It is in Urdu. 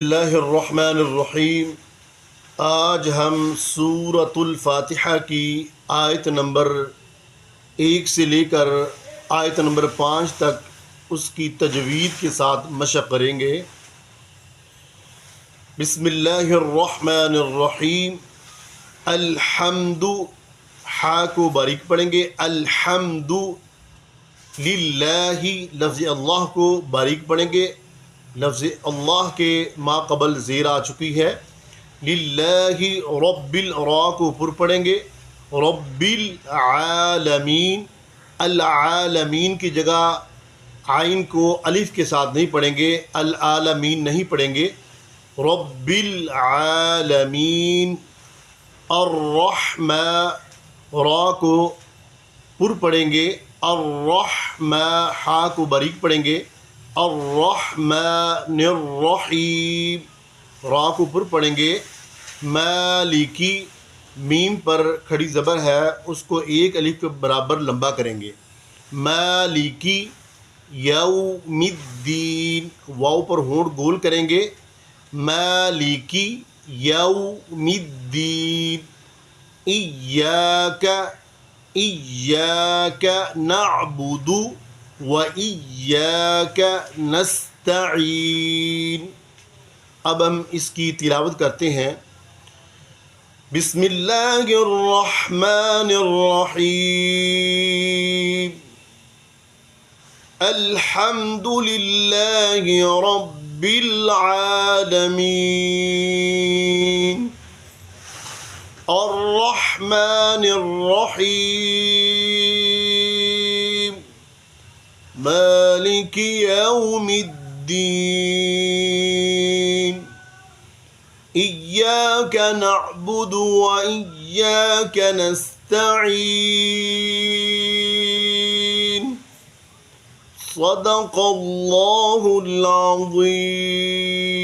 اللہ الرحمن الرحیم۔ آج ہم سورۃ الفاتحہ کی آیت نمبر 1 سے لے کر آیت نمبر 5 تک اس کی تجوید کے ساتھ مشق کریں گے۔ بسم اللہ الرحمن الرحیم۔ الحمد، ہا کو باریک پڑھیں گے۔ الحمد للہ، لفظ اللہ کو باریک پڑھیں گے۔ لفظ اللہ کے ما قبل زیر آ چکی ہے۔ للہ رب را کو پر پڑھیں گے۔ رب العالمین، العالمین کی جگہ عین کو الف کے ساتھ نہیں پڑھیں گے، العالمین نہیں پڑھیں گے۔ رب العالمین۔ الرحمن، را کو پر پڑھیں گے۔ الرحمن، ہا کو باریک پڑھیں گے۔ الرحمن الرحیم، را کو پر پڑھیں گے۔ مالکی، میم پر کھڑی زبر ہے، اس کو ایک الف کے برابر لمبا کریں گے۔ مالکی یوم الدین، واو پر ہونٹ گول کریں گے۔ مالکی یوم الدین۔ ایاک، ایاک نعبد وَإِيَّاكَ نَسْتَعِينُ۔ اب ہم اس کی تلاوت کرتے ہیں۔ بسم اللہ الرحمن الرحیم۔ الحمد للہ رب العالمین، الرحمن الرحیم، مالک یوم الدین، ایاک نعبد وإیاک نستعین، صدق اللہ العظیم۔